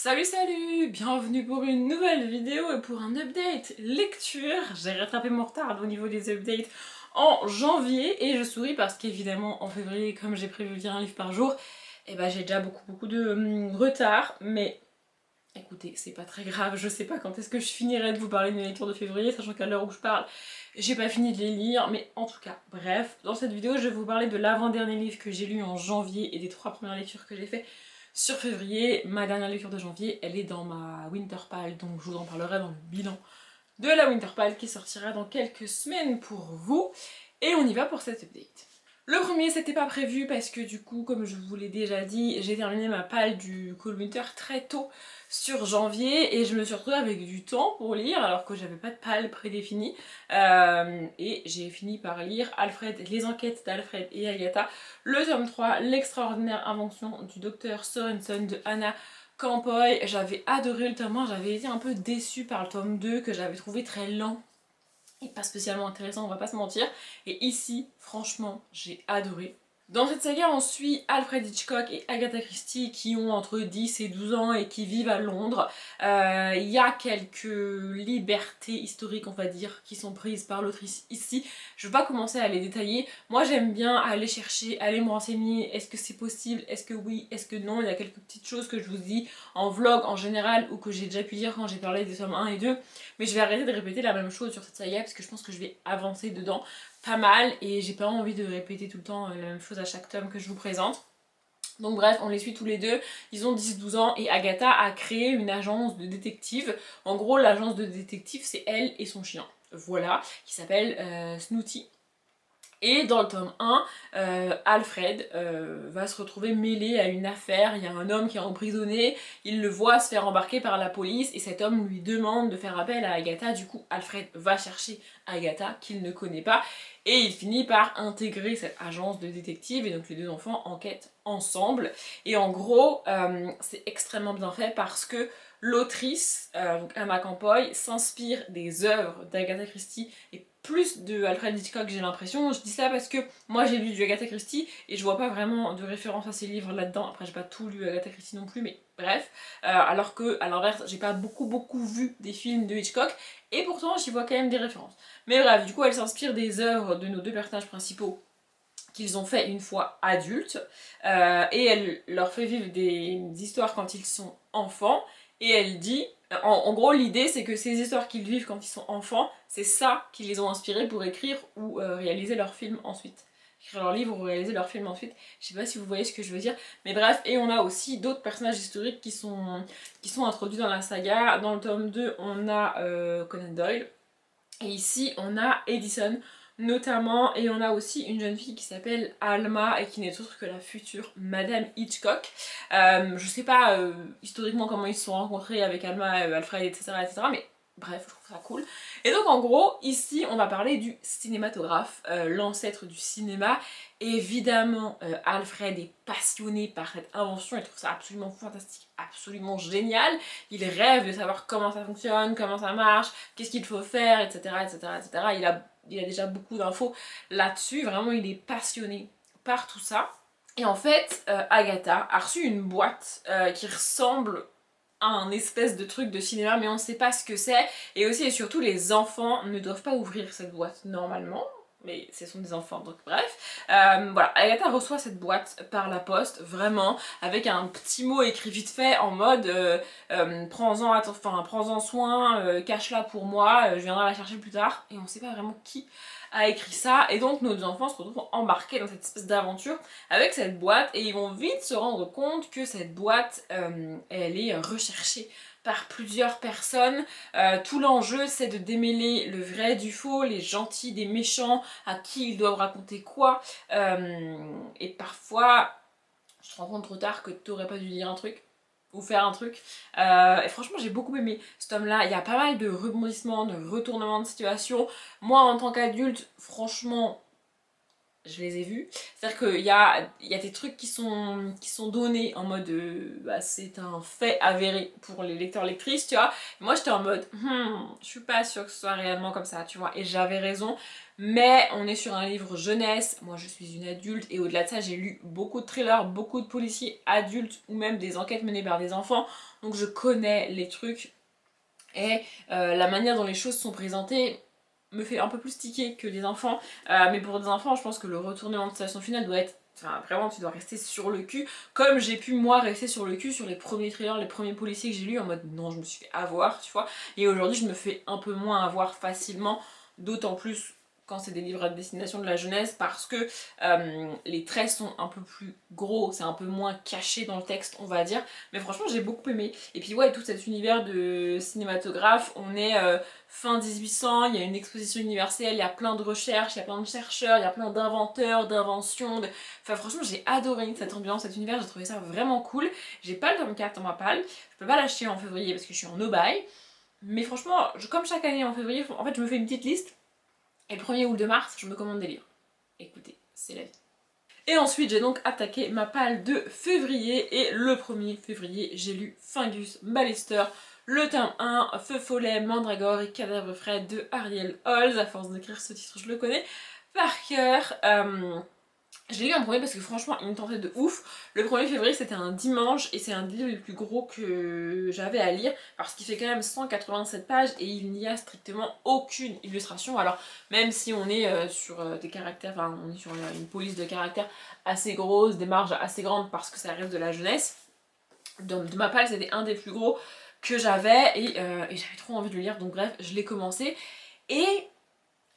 Salut, bienvenue pour une nouvelle vidéo et pour un update lecture. J'ai rattrapé mon retard au niveau des updates en janvier et je souris parce qu'évidemment en février, comme j'ai prévu de lire un livre par jour, j'ai déjà beaucoup de retard, mais écoutez, c'est pas très grave, je sais pas quand est-ce que je finirai de vous parler de mes lectures de février, sachant qu'à l'heure où je parle, j'ai pas fini de les lire, mais en tout cas, bref, dans cette vidéo je vais vous parler de l'avant-dernier livre que j'ai lu en janvier et des 3 premières lectures que j'ai fait sur février. Ma dernière lecture de janvier, elle est dans ma Winterpale, donc je vous en parlerai dans le bilan de la Winterpale qui sortira dans quelques semaines pour vous. Et on y va pour cet update. Le premier, c'était pas prévu parce que du coup, comme je vous l'ai déjà dit, j'ai terminé ma palle du Cold Winter très tôt sur janvier et je me suis retrouvée avec du temps pour lire alors que j'avais pas de palle prédéfinie. Et j'ai fini par lire Les enquêtes d'Alfred et Agatha, le tome 3, L'extraordinaire invention du docteur Sorensen de Anna Campoy. J'avais adoré le tome 1, j'avais été un peu déçue par le tome 2 que j'avais trouvé très lent et pas spécialement intéressant, on va pas se mentir. Et ici, franchement, j'ai adoré. Dans cette saga, on suit Alfred Hitchcock et Agatha Christie qui ont entre 10 et 12 ans et qui vivent à Londres. Il y a quelques libertés historiques, on va dire, qui sont prises par l'autrice ici. Je vais pas commencer à les détailler. Moi, j'aime bien aller chercher, aller me renseigner. Est-ce que c'est possible? Est-ce que oui? Est-ce que non? Il y a quelques petites choses que je vous dis en vlog en général ou que j'ai déjà pu dire quand j'ai parlé des tomes 1 et 2. Mais je vais arrêter de répéter la même chose sur cette saga parce que je pense que je vais avancer dedans pas mal et j'ai pas envie de répéter tout le temps la même chose à chaque tome que je vous présente. Donc bref, on les suit tous les deux, ils ont 10-12 ans et Agatha a créé une agence de détectives. En gros, l'agence de détectives, c'est elle et son chien. Voilà, qui s'appelle Snooty. Et dans le tome 1, Alfred va se retrouver mêlé à une affaire. Il y a un homme qui est emprisonné, il le voit se faire embarquer par la police et cet homme lui demande de faire appel à Agatha. Du coup, Alfred va chercher Agatha, qu'il ne connaît pas, et il finit par intégrer cette agence de détective et donc les deux enfants enquêtent ensemble. Et en gros, c'est extrêmement bien fait parce que l'autrice, donc Emma Campoy, s'inspire des œuvres d'Agatha Christie et plus de Alfred Hitchcock, j'ai l'impression. Je dis ça parce que moi j'ai lu du Agatha Christie et je vois pas vraiment de référence à ces livres là-dedans. Après j'ai pas tout lu Agatha Christie non plus, mais bref. Alors que à l'inverse, j'ai pas beaucoup vu des films de Hitchcock et pourtant j'y vois quand même des références. Mais bref, du coup elle s'inspire des œuvres de nos deux personnages principaux qu'ils ont fait une fois adultes et elle leur fait vivre des histoires quand ils sont enfants et elle dit en gros l'idée c'est que ces histoires qu'ils vivent quand ils sont enfants c'est ça qui les ont inspirés pour écrire ou réaliser leur film ensuite, écrire leur livre ou réaliser leur film ensuite. Je sais pas si vous voyez ce que je veux dire, mais bref. Et on a aussi d'autres personnages historiques qui sont introduits dans la saga. Dans le tome 2 on a Conan Doyle et ici on a Edison notamment, et on a aussi une jeune fille qui s'appelle Alma et qui n'est autre que la future Madame Hitchcock. Je sais pas historiquement comment ils se sont rencontrés avec Alma, Alfred, etc., mais bref, je trouve ça cool. Et donc en gros, ici on va parler du cinématographe, l'ancêtre du cinéma. Évidemment, Alfred est passionné par cette invention, il trouve ça absolument fantastique, absolument génial. Il rêve de savoir comment ça fonctionne, comment ça marche, qu'est-ce qu'il faut faire, etc. Il a déjà beaucoup d'infos là-dessus, vraiment il est passionné par tout ça. Et en fait, Agatha a reçu une boîte qui ressemble à un espèce de truc de cinéma, mais on ne sait pas ce que c'est. Et aussi et surtout, les enfants ne doivent pas ouvrir cette boîte normalement. Mais ce sont des enfants, donc bref. Voilà, Agatha reçoit cette boîte par la poste, vraiment, avec un petit mot écrit vite fait en mode prends-en soin, cache-la pour moi, je viendrai la chercher plus tard. Et on sait pas vraiment qui a écrit ça. Et donc nos deux enfants se retrouvent embarqués dans cette espèce d'aventure avec cette boîte. Et ils vont vite se rendre compte que cette boîte, elle est recherchée par plusieurs personnes. Tout l'enjeu c'est de démêler le vrai du faux, les gentils des méchants, à qui ils doivent raconter quoi. Et parfois, je te rends compte trop tard que t'aurais pas dû dire un truc ou faire un truc. Et franchement j'ai beaucoup aimé ce tome là, il y a pas mal de rebondissements, de retournements de situation. Moi en tant qu'adulte, franchement, je les ai vus. C'est-à-dire qu'il y a des trucs qui sont donnés en mode c'est un fait avéré pour les lecteurs-lectrices, tu vois. Et moi j'étais en mode je suis pas sûre que ce soit réellement comme ça, tu vois. Et j'avais raison, mais on est sur un livre jeunesse, moi je suis une adulte et au-delà de ça j'ai lu beaucoup de thrillers, beaucoup de policiers adultes ou même des enquêtes menées par des enfants, donc je connais les trucs et la manière dont les choses sont présentées me fait un peu plus tiquer que les enfants, mais pour des enfants je pense que le retournement de situation finale doit être, enfin vraiment tu dois rester sur le cul, comme j'ai pu moi rester sur le cul sur les premiers thrillers, les premiers policiers que j'ai lus en mode non je me suis fait avoir tu vois, et aujourd'hui je me fais un peu moins avoir facilement, d'autant plus quand c'est des livres à destination de la jeunesse parce que les traits sont un peu plus gros, c'est un peu moins caché dans le texte on va dire, mais franchement j'ai beaucoup aimé. Et puis ouais, tout cet univers de cinématographe, on est fin 1800, il y a une exposition universelle, il y a plein de recherches, il y a plein de chercheurs, il y a plein d'inventeurs, d'inventions, enfin franchement j'ai adoré cette ambiance, cet univers, j'ai trouvé ça vraiment cool. J'ai pas le tome 4 dans ma palle, je peux pas l'acheter en février parce que je suis en no-buy, mais franchement, comme chaque année en février, en fait je me fais une petite liste, et le 1er ou le 2 mars, je me commande des livres. Écoutez, c'est la vie. Et ensuite, j'ai donc attaqué ma palle de février, et le 1er février, j'ai lu Fingus Ballister, le tome 1, Feu follet, Mandragore et Cadavre frais de Ariel Holz. À force d'écrire ce titre, je le connais par cœur. Je l'ai lu en premier parce que franchement il me tentait de ouf. Le 1er février c'était un dimanche et c'est un des livres les plus gros que j'avais à lire parce qu'il fait quand même 187 pages et il n'y a strictement aucune illustration. Alors même si on est sur des caractères, enfin on est sur une police de caractères assez grosse, des marges assez grandes parce que ça reste de la jeunesse. Donc de ma part c'était un des plus gros que j'avais et j'avais trop envie de le lire, donc bref je l'ai commencé et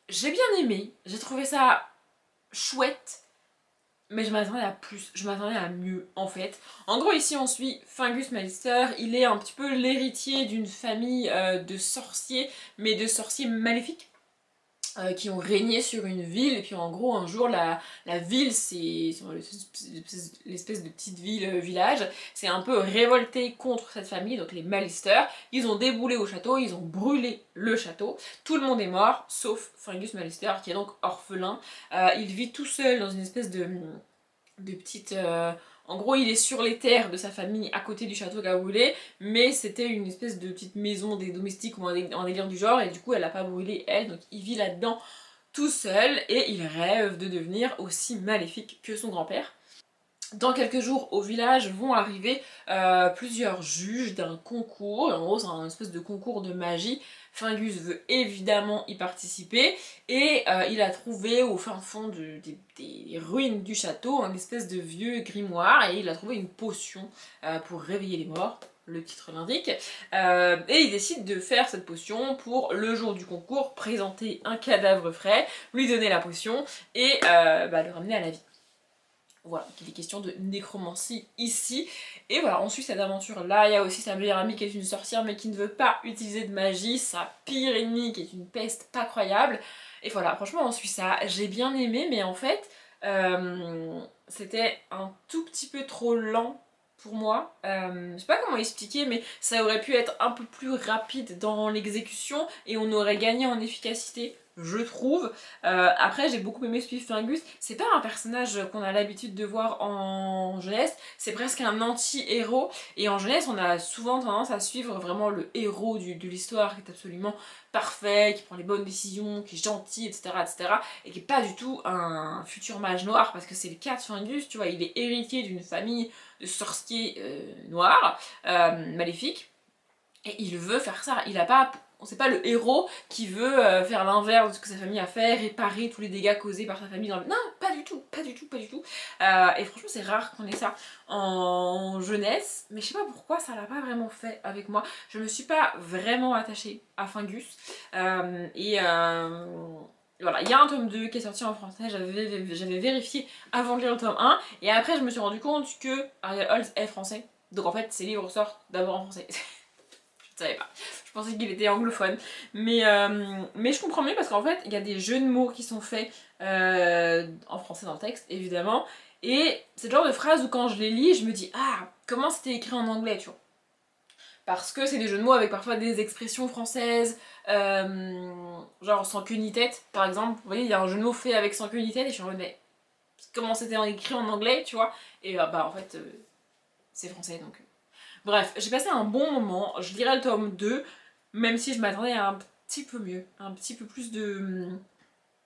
j'ai bien aimé, j'ai trouvé ça chouette. Mais je m'attendais à plus, je m'attendais à mieux en fait. En gros ici on suit Fingus Mallister, il est un petit peu l'héritier d'une famille de sorciers, mais de sorciers maléfiques. Qui ont régné sur une ville, et puis en gros un jour la ville, c'est l'espèce de petite ville, village, c'est un peu révolté contre cette famille, donc les Mallister, ils ont déboulé au château, ils ont brûlé le château, tout le monde est mort, sauf Fingus Mallister qui est donc orphelin, il vit tout seul dans une espèce de petite... En gros, il est sur les terres de sa famille à côté du château qu'a brûlé, mais c'était une espèce de petite maison des domestiques ou un délire du genre, et du coup, elle a pas brûlé elle, donc il vit là-dedans tout seul, et il rêve de devenir aussi maléfique que son grand-père. Dans quelques jours, au village vont arriver plusieurs juges d'un concours. En gros, c'est un espèce de concours de magie. Fingus veut évidemment y participer et il a trouvé au fin fond des ruines du château un espèce de vieux grimoire et il a trouvé une potion pour réveiller les morts. Le titre l'indique, et il décide de faire cette potion pour le jour du concours, présenter un cadavre frais, lui donner la potion et le ramener à la vie. Voilà, il est question de nécromancie ici. Et voilà, on suit cette aventure là. Il y a aussi sa meilleure amie qui est une sorcière mais qui ne veut pas utiliser de magie. Sa pire ennemie qui est une peste pas croyable. Et voilà, franchement on suit ça. J'ai bien aimé mais en fait c'était un tout petit peu trop lent pour moi. Je sais pas comment expliquer mais ça aurait pu être un peu plus rapide dans l'exécution et on aurait gagné en efficacité, je trouve. Après j'ai beaucoup aimé suivre Fingus, c'est pas un personnage qu'on a l'habitude de voir en jeunesse, c'est presque un anti-héros et en jeunesse on a souvent tendance à suivre vraiment le héros de l'histoire qui est absolument parfait, qui prend les bonnes décisions, qui est gentil, etc., etc. et qui est pas du tout un futur mage noir parce que c'est le cas de Fingus, tu vois, il est héritier d'une famille de sorciers noirs, maléfiques, et il veut faire ça, il a pas... C'est pas le héros qui veut faire l'inverse de ce que sa famille a fait, réparer tous les dégâts causés par sa famille dans le... Non, pas du tout, pas du tout, pas du tout. Et franchement c'est rare qu'on ait ça en jeunesse, mais je sais pas pourquoi ça l'a pas vraiment fait avec moi. Je me suis pas vraiment attachée à Fingus. Voilà, il y a un tome 2 qui est sorti en français, j'avais vérifié avant de lire le tome 1, et après je me suis rendu compte que Ariel Holz est français. Donc en fait ces livres sortent d'abord en français. Je savais pas. Je pensais qu'il était anglophone. Mais je comprends mieux parce qu'en fait, il y a des jeux de mots qui sont faits en français dans le texte, évidemment. Et c'est le genre de phrase où quand je les lis, je me dis ah, comment c'était écrit en anglais, tu vois. Parce que c'est des jeux de mots avec parfois des expressions françaises, genre sans queue ni tête, par exemple. Vous voyez, il y a un jeu de mots fait avec sans queue ni tête et je suis en mode mais comment c'était écrit en anglais, tu vois. Et en fait, c'est français donc... Bref, j'ai passé un bon moment, je lirai le tome 2, même si je m'attendais à un petit peu mieux, un petit peu plus de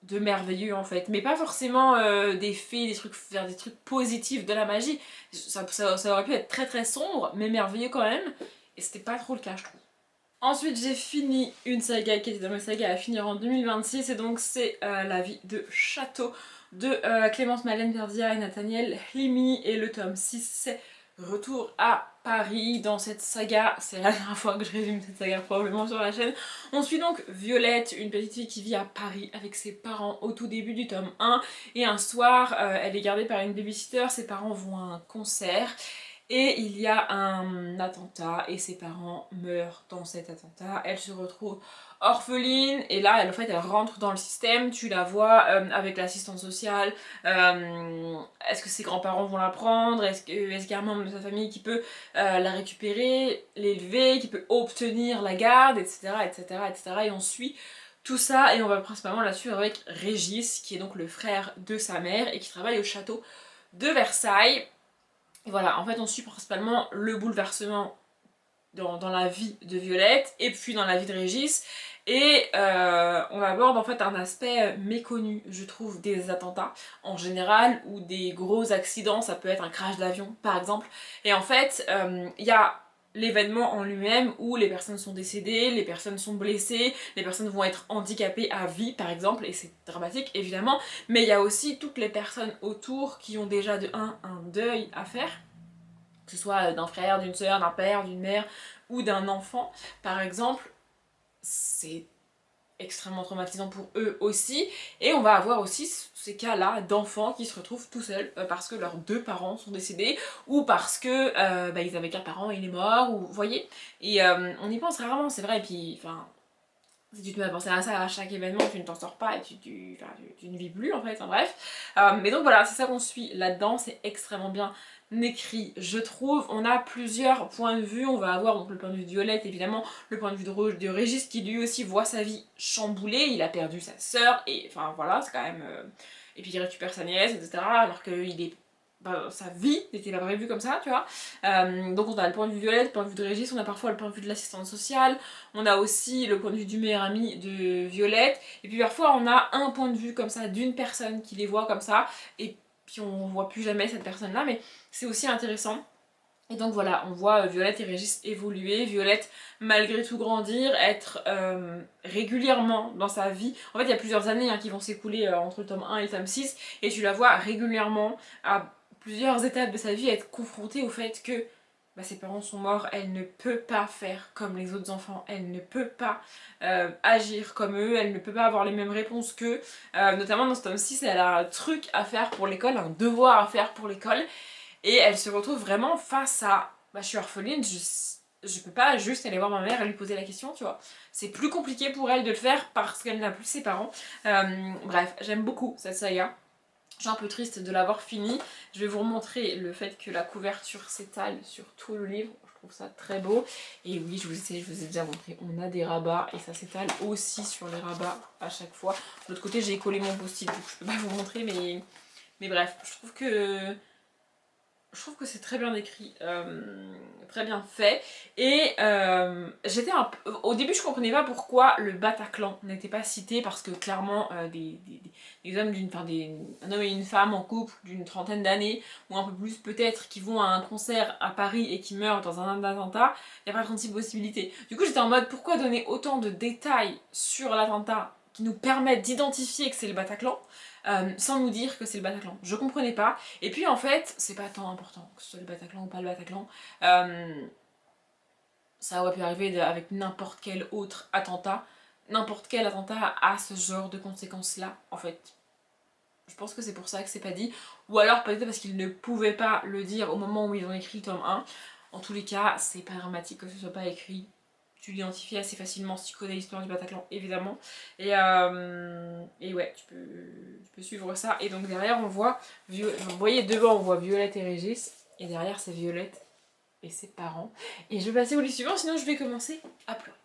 de merveilleux en fait, mais pas forcément des fées, des trucs, faire des trucs positifs, de la magie. Ça aurait pu être très très sombre, mais merveilleux quand même, et c'était pas trop le cas je trouve. Ensuite j'ai fini une saga qui était dans mes sagas à finir en 2026, et donc c'est La vie de château de Clémence Malène Verdia et Nathaniel Himi, et le tome 6 c'est Retour à Paris. Dans cette saga, c'est la dernière fois que je résume cette saga probablement sur la chaîne, on suit donc Violette, une petite fille qui vit à Paris avec ses parents au tout début du tome 1, et un soir elle est gardée par une babysitter, ses parents vont à un concert et il y a un attentat et ses parents meurent dans cet attentat. Elle se retrouve orpheline et là en fait elle rentre dans le système, tu la vois avec l'assistante sociale, est-ce que ses grands-parents vont la prendre, est-ce qu'il y a un membre de sa famille qui peut la récupérer, l'élever, qui peut obtenir la garde, etc. etc. etc. Et on suit tout ça et on va principalement la suivre avec Régis qui est donc le frère de sa mère et qui travaille au château de Versailles. Et voilà, en fait on suit principalement le bouleversement dans la vie de Violette et puis dans la vie de Régis, et on aborde en fait un aspect méconnu je trouve des attentats en général ou des gros accidents, ça peut être un crash d'avion par exemple, et en fait il y a l'événement en lui-même où les personnes sont décédées, les personnes sont blessées, les personnes vont être handicapées à vie par exemple, et c'est dramatique évidemment, mais il y a aussi toutes les personnes autour qui ont déjà de un deuil à faire, que ce soit d'un frère, d'une sœur, d'un père, d'une mère ou d'un enfant par exemple. C'est extrêmement traumatisant pour eux aussi, et on va avoir aussi ces cas-là d'enfants qui se retrouvent tout seuls parce que leurs deux parents sont décédés ou parce que ils avaient qu'un parent et il est mort, ou vous voyez, et on y pense rarement, c'est vrai, et puis enfin si tu te mets à penser à ça à chaque événement, tu ne t'en sors pas et tu ne vis plus en fait, enfin, bref. Mais donc voilà, c'est ça qu'on suit là-dedans, c'est extrêmement bien écrit je trouve. On a plusieurs points de vue, on va avoir donc le point de vue de Violette évidemment, le point de vue de Régis qui lui aussi voit sa vie chamboulée, il a perdu sa sœur et enfin voilà, c'est quand même... Et puis il récupère sa nièce, etc. alors qu'il est... sa vie n'était pas prévue comme ça, tu vois. Donc on a le point de vue Violette, le point de vue de Régis, on a parfois le point de vue de l'assistante sociale, on a aussi le point de vue du meilleur ami de Violette, et puis parfois on a un point de vue comme ça d'une personne qui les voit comme ça, et puis on voit plus jamais cette personne là, mais c'est aussi intéressant. Et donc voilà, on voit Violette et Régis évoluer, Violette malgré tout grandir, être régulièrement dans sa vie. En fait il y a plusieurs années qui vont s'écouler entre le tome 1 et le tome 6, et tu la vois régulièrement à plusieurs étapes de sa vie être confrontée au fait que ses parents sont morts, elle ne peut pas faire comme les autres enfants, elle ne peut pas agir comme eux, elle ne peut pas avoir les mêmes réponses qu'eux. Notamment dans ce tome 6, elle a un truc à faire pour l'école, un devoir à faire pour l'école, et elle se retrouve vraiment face à je suis orpheline, je peux pas juste aller voir ma mère et lui poser la question, tu vois. C'est plus compliqué pour elle de le faire parce qu'elle n'a plus ses parents. Bref, j'aime beaucoup cette saga. Je suis un peu triste de l'avoir fini. Je vais vous remontrer le fait que la couverture s'étale sur tout le livre. Je trouve ça très beau. Et oui, je vous ai déjà montré, on a des rabats et ça s'étale aussi sur les rabats à chaque fois. De l'autre côté, j'ai collé mon post-it, donc je peux pas vous montrer, mais bref, je trouve que c'est très bien écrit, très bien fait, et j'étais au début je comprenais pas pourquoi le Bataclan n'était pas cité, parce que clairement des hommes un homme et une femme en couple d'une trentaine d'années, ou un peu plus peut-être, qui vont à un concert à Paris et qui meurent dans un attentat, il n'y a pas 36 possibilités. Du coup j'étais en mode pourquoi donner autant de détails sur l'attentat qui nous permettent d'identifier que c'est le Bataclan, sans nous dire que c'est le Bataclan. Je comprenais pas. Et puis en fait, c'est pas tant important que ce soit le Bataclan ou pas le Bataclan. Ça aurait pu arriver avec n'importe quel autre attentat. N'importe quel attentat a ce genre de conséquences-là, en fait. Je pense que c'est pour ça que c'est pas dit. Ou alors peut-être parce qu'ils ne pouvaient pas le dire au moment où ils ont écrit le tome 1. En tous les cas, c'est pas dramatique que ce soit pas écrit. Tu l'identifies assez facilement si tu connais l'histoire du Bataclan, évidemment. Et ouais, tu peux suivre ça. Et donc derrière, on voit, vous voyez devant, on voit Violette et Régis. Et derrière, c'est Violette et ses parents. Et je vais passer au livre suivant, sinon je vais commencer à pleurer.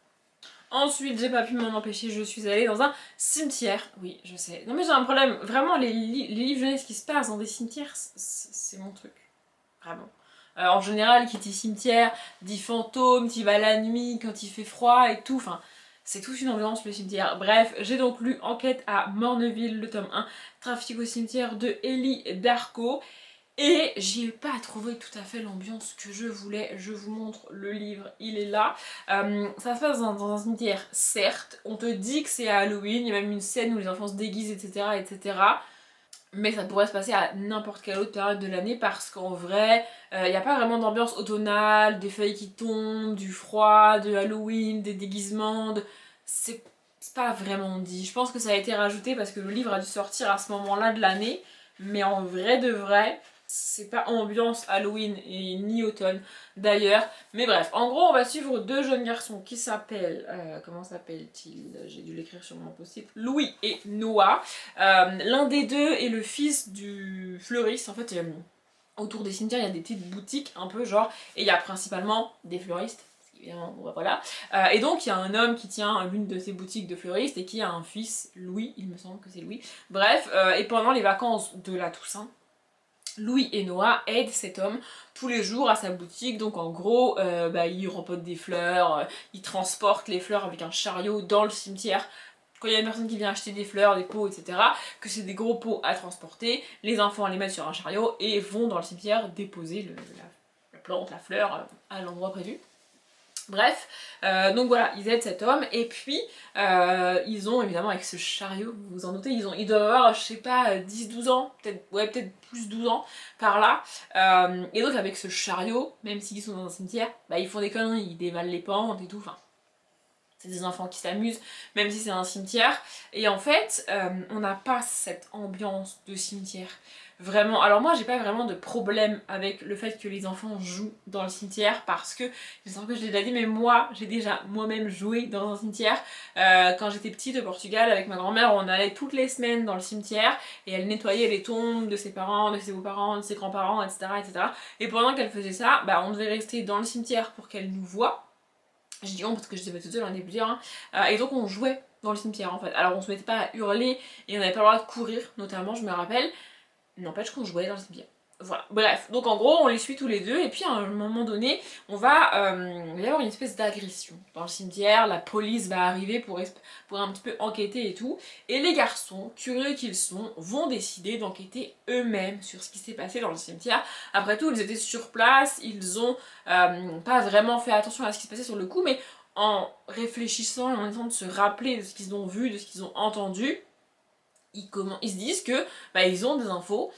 Ensuite, j'ai pas pu m'en empêcher, je suis allée dans un cimetière. Oui, je sais. Non mais j'ai un problème. Vraiment, les livres jeunesse qui se passent dans des cimetières, c'est mon truc. Vraiment. En général, qui dit cimetière, dit fantôme, tu vas la nuit quand il fait froid et tout. Enfin, C'est toute une ambiance le cimetière. Bref, j'ai donc lu Enquête à Morneville, le tome 1, Trafic au cimetière de Ellie Darko. Et j'y ai pas trouvé tout à fait l'ambiance que je voulais. Je vous montre le livre, il est là. Ça se passe dans un cimetière, certes. On te dit que c'est à Halloween, il y a même une scène où les enfants se déguisent, etc. etc. Mais ça pourrait se passer à n'importe quelle autre période de l'année parce qu'en vrai, il n'y a pas vraiment d'ambiance automnale, des feuilles qui tombent, du froid, de Halloween, des déguisements. C'est pas vraiment dit. Je pense que ça a été rajouté parce que le livre a dû sortir à ce moment-là de l'année. Mais en vrai de vrai, c'est pas ambiance Halloween et ni automne d'ailleurs. Mais bref, en gros, on va suivre deux jeunes garçons qui s'appellent... comment s'appellent-ils? J'ai dû l'écrire sur mon post-it. Louis et Noah. L'un des deux est le fils du fleuriste. En fait, autour des cimetières, il y a des petites boutiques un peu genre... Et il y a principalement des fleuristes. Évidemment, voilà. Et donc il y a un homme qui tient l'une de ces boutiques de fleuristes et qui a un fils, Louis, il me semble que c'est Louis. Bref, et pendant les vacances de la Toussaint, Louis et Noah aident cet homme tous les jours à sa boutique, donc en gros, ils rempotent des fleurs, ils transportent les fleurs avec un chariot dans le cimetière. Quand il y a une personne qui vient acheter des fleurs, des pots, etc., que c'est des gros pots à transporter, les enfants les mettent sur un chariot et vont dans le cimetière déposer la plante, la fleur à l'endroit prévu. Bref, donc voilà, ils aident cet homme et puis ils ont évidemment avec ce chariot, vous vous en doutez, ils doivent avoir, je sais pas, 10-12 ans, peut-être plus 12 ans par là. Et donc avec ce chariot, même s'ils sont dans un cimetière, ils font des conneries, ils dévalent les pentes et tout, enfin... C'est des enfants qui s'amusent, même si c'est un cimetière. Et en fait, on n'a pas cette ambiance de cimetière. Vraiment. Alors moi, j'ai pas vraiment de problème avec le fait que les enfants jouent dans le cimetière parce que, je sens que je l'ai déjà dit, mais moi, j'ai déjà moi-même joué dans un cimetière. Quand j'étais petite au Portugal, avec ma grand-mère, on allait toutes les semaines dans le cimetière et elle nettoyait les tombes de ses parents, de ses beaux-parents, de ses grands-parents, etc., etc. Et pendant qu'elle faisait ça, on devait rester dans le cimetière pour qu'elle nous voie. Je dis on parce que je pas toute seule, on est plusieurs. Et donc on jouait dans le cimetière en fait. Alors on se mettait pas à hurler et on n'avait pas le droit de courir, notamment, je me rappelle. N'empêche qu'on jouait dans le cimetière. Voilà, bref, donc en gros on les suit tous les deux et puis à un moment donné il va y avoir une espèce d'agression dans le cimetière, la police va arriver pour un petit peu enquêter et tout, et les garçons, curieux qu'ils sont, vont décider d'enquêter eux-mêmes sur ce qui s'est passé dans le cimetière. Après tout ils étaient sur place, ils ont pas vraiment fait attention à ce qui se passait sur le coup, mais en réfléchissant et en essayant de se rappeler de ce qu'ils ont vu, de ce qu'ils ont entendu, ils se disent que ils ont des infos,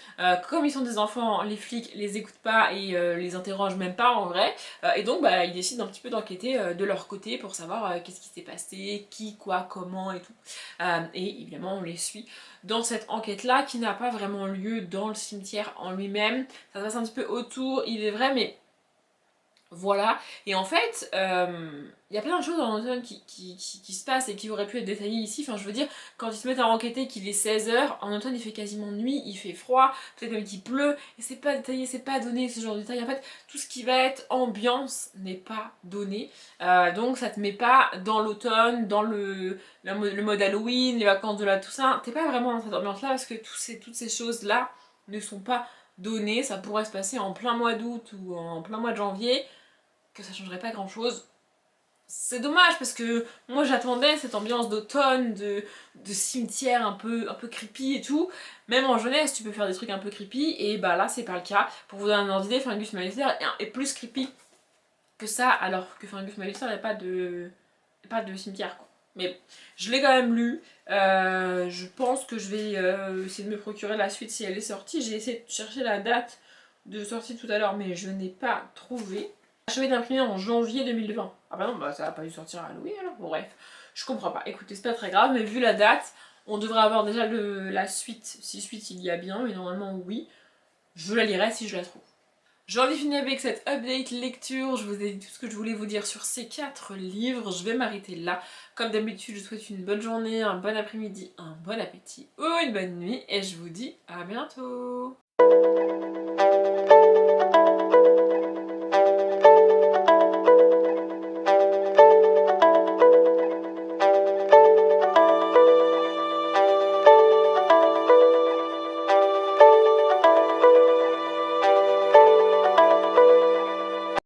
comme ils sont des enfants, les flics les écoutent pas et les interrogent même pas en vrai, et donc ils décident un petit peu d'enquêter de leur côté pour savoir qu'est-ce qui s'est passé, qui, quoi, comment et tout. Et évidemment on les suit dans cette enquête là qui n'a pas vraiment lieu dans le cimetière en lui-même, ça se passe un petit peu autour, il est vrai, mais voilà, et en fait, il y a plein de choses en automne qui se passent et qui auraient pu être détaillées ici. Enfin, je veux dire, quand ils se mettent à enquêter qu'il est 16h, en automne il fait quasiment nuit, il fait froid, peut-être même qu'il pleut, et c'est pas détaillé, c'est pas donné ce genre de détails. En fait, tout ce qui va être ambiance n'est pas donné, donc ça te met pas dans l'automne, dans le mode Halloween, les vacances de la Toussaint, t'es pas vraiment dans cette ambiance-là parce que toutes ces choses-là ne sont pas données. Ça pourrait se passer en plein mois d'août ou en plein mois de janvier, que ça changerait pas grand chose. C'est dommage parce que moi j'attendais cette ambiance d'automne, de cimetière un peu creepy et tout. Même en jeunesse tu peux faire des trucs un peu creepy et là c'est pas le cas. Pour vous donner un ordre d'idée, Fergus Mallister est plus creepy que ça, alors que Fergus Mallister il n'y a pas de cimetière quoi. Mais je l'ai quand même lu, je pense que je vais essayer de me procurer la suite si elle est sortie. J'ai essayé de chercher la date de sortie tout à l'heure mais je n'ai pas trouvé. Achevé d'imprimer en janvier 2020. Ah bah non, ça a pas dû sortir à Halloween alors. Bon, bref, je comprends pas. Écoutez, c'est pas très grave, mais vu la date, on devrait avoir déjà la suite. Si suite il y a bien, mais normalement oui. Je la lirai si je la trouve. J'en ai fini avec cette update lecture. Je vous ai dit tout ce que je voulais vous dire sur ces 4 livres. Je vais m'arrêter là. Comme d'habitude, je vous souhaite une bonne journée, un bon après-midi, un bon appétit ou une bonne nuit. Et je vous dis à bientôt.